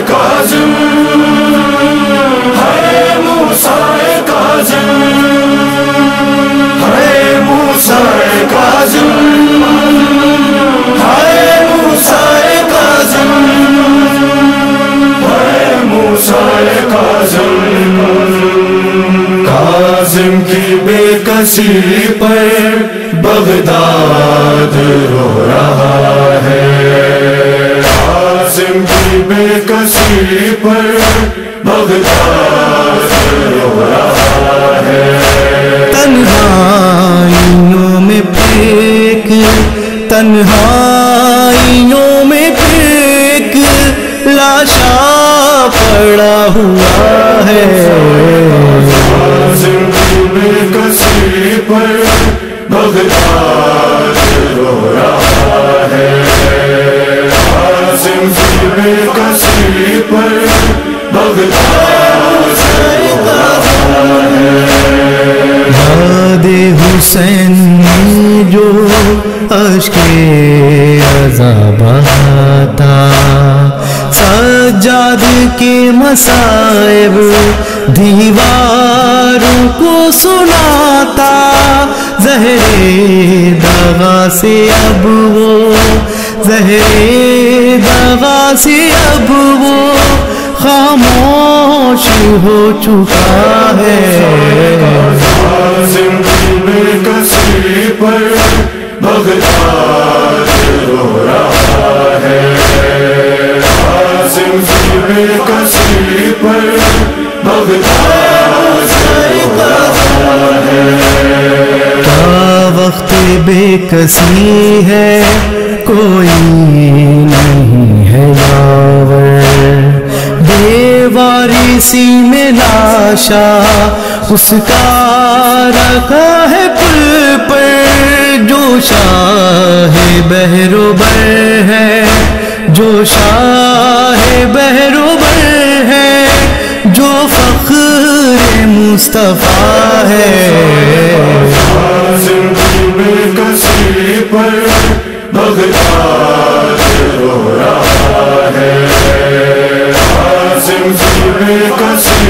काज़िम, हाय मूसा काज़िम, हाय मूसा काज़िम, हाय मूसा काज़िम, हाय मूसा काज़िम। काज़िम की बेकसी पर बगदाद रो रहा है, काज़िम की बेकसी पर बगदाद रो रहा है। तन्हाइयों में फेंक, तन्हाइयों में फेंक लाशा पड़ा हुआ है। काज़िम की बेकसी पर बगदाद रो रहा है, काज़िम की बेकसी पर बगदाद रो रहा है। याद हुसैन में जो अश्के अज़ा बहाता, सज्जाद के मसाइब दीवारों को सुनाता, ज़हरे दगा से अब वो, ज़हरे दगा से अब वो खामोश हो चुका है। काज़िम की बेकसी पर बगदाद रो रहा है, काज़िम की बेकसी पर बगदाद रो रहा है। क्या वक्त बेकसी है, कोई नहीं है यावर, बेवारिसी में लाशा उसका रखा है पुल पर। जो शाह बहरोबर है, जो शाह बहरोबर है, जो फ़ख्र मुस्तफ़ा है। काज़िम की बेकसी पर बगदाद रो रहा है, काज़िम की बेकसी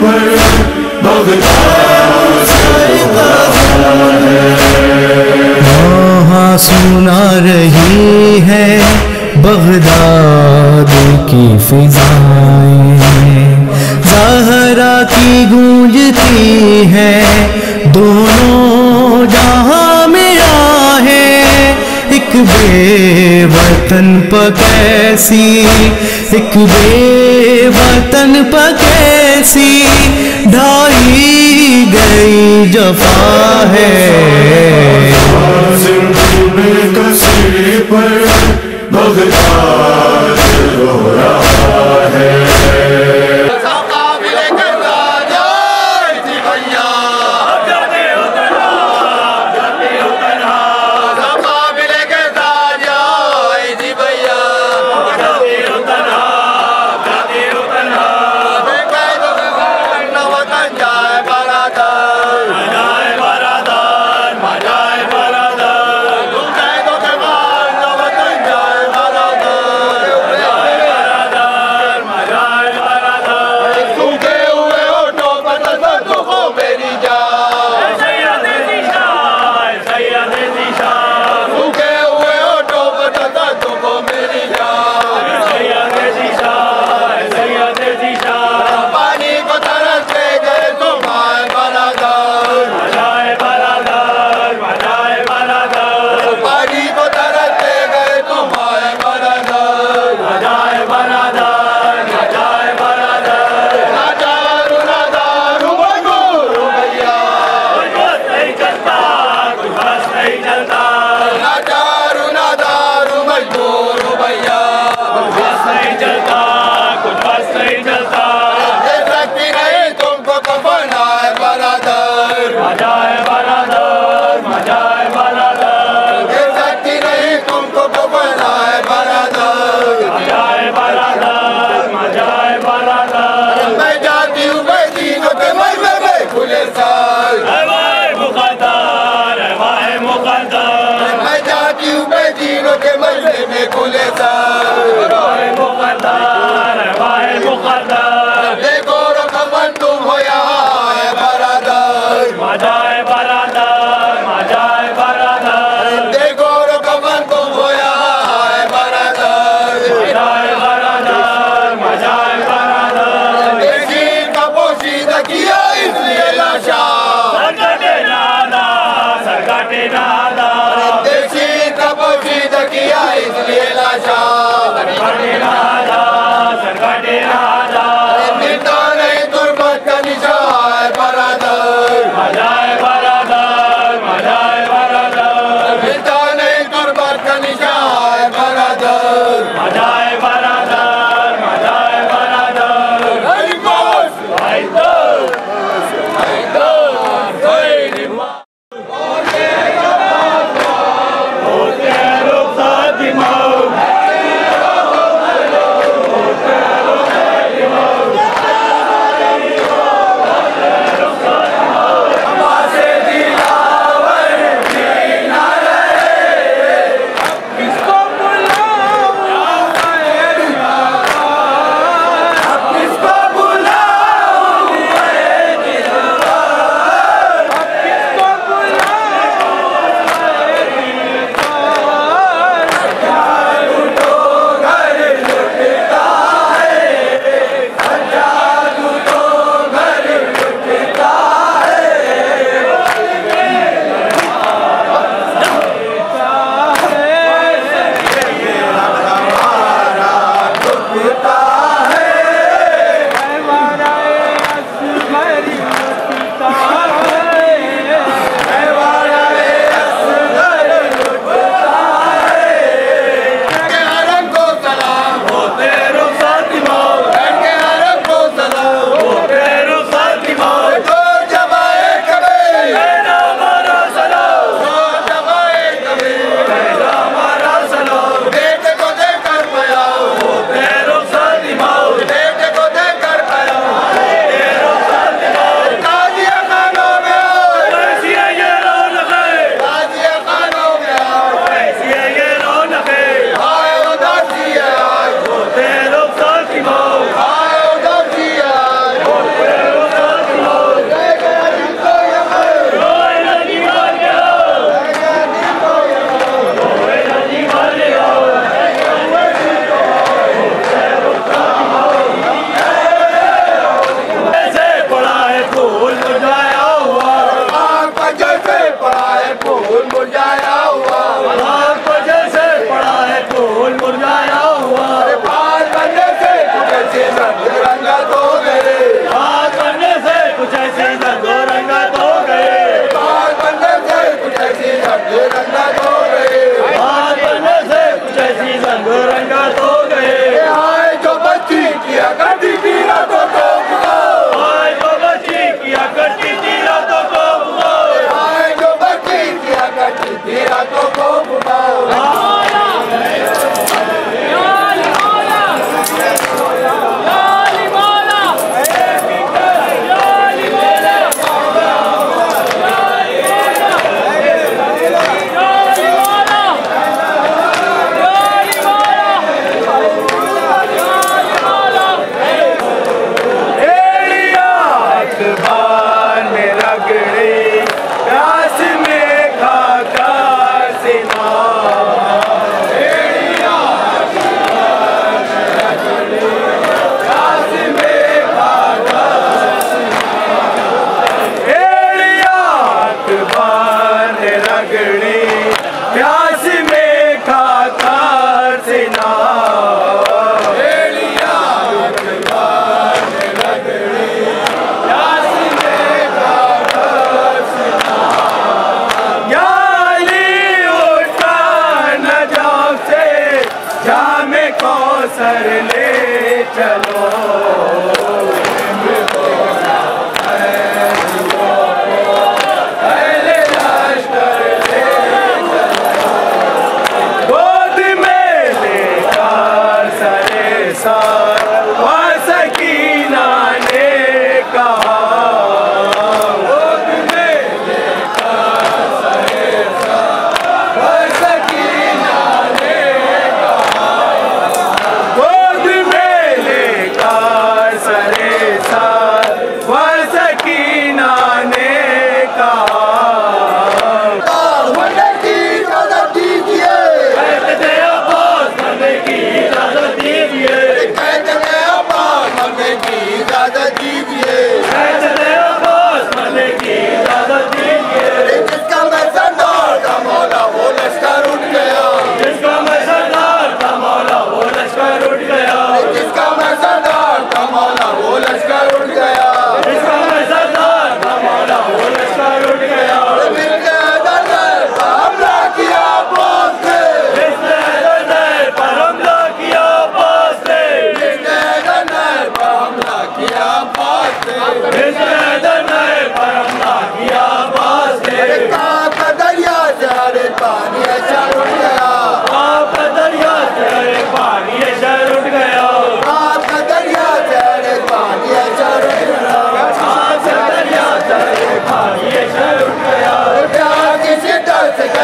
पर बगदाद रो रहा है। वहाँ सुना रही है बगदाद की फिजाएं, ज़हरा की गूंजती है दोनों जहां में आहें। एक बेवतन पर कैसी, एक बेवतन पर कैसी ढाई गई जफा है। काज़िम की बेकसी पर बगदाद रो रहा है।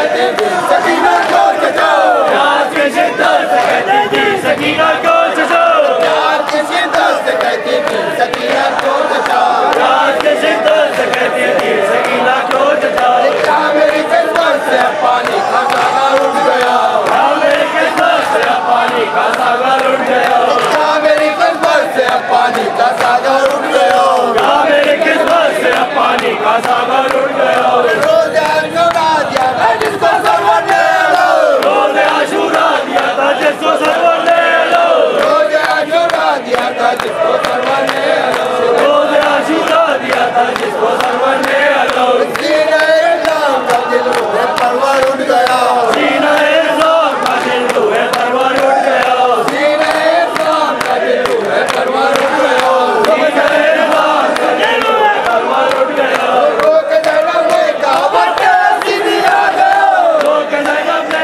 कहती थी सकीना को जगाओ, प्यार की शिद्दत से कहती थी सकीना को जगाओ, प्यार की शिद्दत से कहती थी सकीना को जगाओ, प्यार की शिद्दत से कहती थी सकीना को जगाओ। क्या मेरी किस्मत से पानी का सागर उठ गया, क्या मेरी किस्मत से पानी का सागर उठ गया, क्या मेरी किस्मत से पानी का सागर उठ गया, क्या मेरी किस्मत से पानी का सागर उठ गया। रोज़ आशूरा दिया था जिसको सरवर ने लो, रोज़ आशूरा दिया था जिसको सरवर ने लो, रोज़ आशूरा दिया था जिसको सरवर ने लो, रोज़ आशूरा दिया था जिसको सरवर ने लो। सीने इस्लाम का दिल में परवर उठ गया, सीना इस्लाम का दिल हुए परवर उठ गया, सीने इस्लाम का दिल में परवर उठ गया, सीना इस्लाम का दिल हुए परवर उठ गया। रोक जन्म ने कहा बच्चे सीधी आ गया, रोक ज़ैनब ने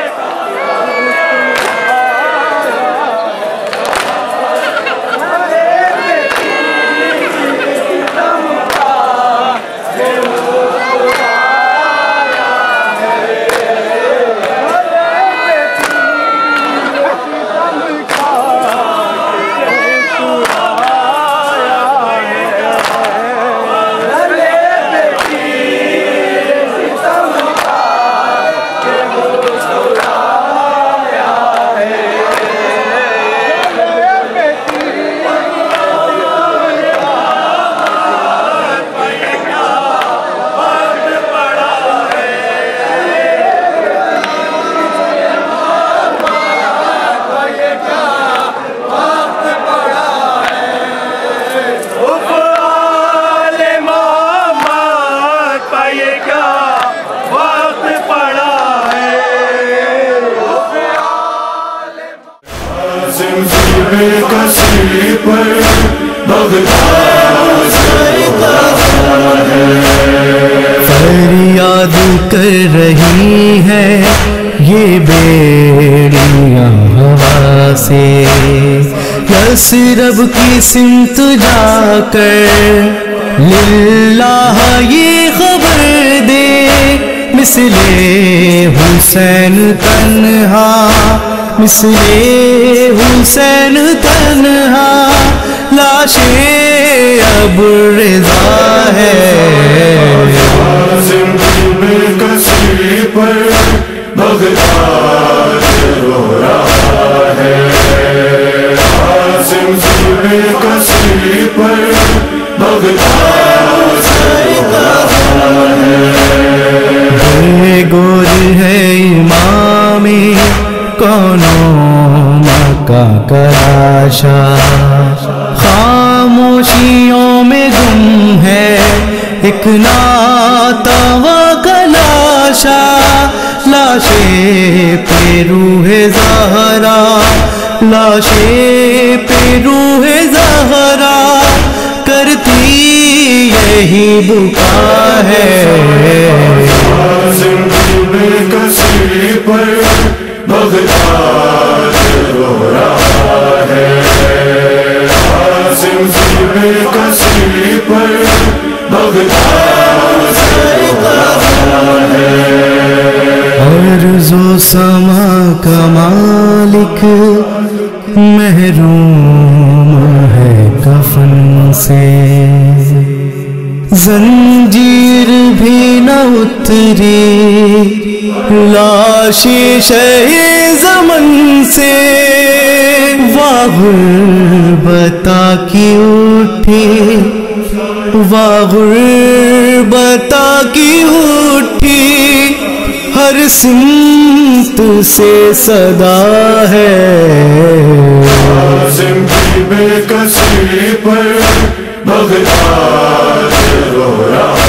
कसी पर बगदाद फरियाद कर रही है ये बेड़ियां हवा से, यसरब की सिमत जाकर लिल्लाह ये खबर दे, मिसले हुसैन तन्हा, मिसले हुसैन तन्हा, लाशें अब रिज़ा है। कसी पर बगदाद रो रहा है, आसिम कसी पर बगदाद रो रहा है। गोर है इमामी कौनों मक्का का लाशा, खामोशियों में गुम है एक नाता व लाशा, लाशे पे रूहे ज़हरा, लाशे पे रूहे ज़हरा करती यही बुका है। कसी पर बगदाद रो रहा है, आसिम कसी पर बगदाद रो रहा है। अर्ज़ो समा का मालिक महरूम है कफन से, जंजीर भी न उतरी लाशे शहे ज़मन से, वाग़ुरबता की उठी, वाग़ुरबता की उठी, हर सिमत से सदा है। आसिम की बेकसी पर बगदाद रो रहा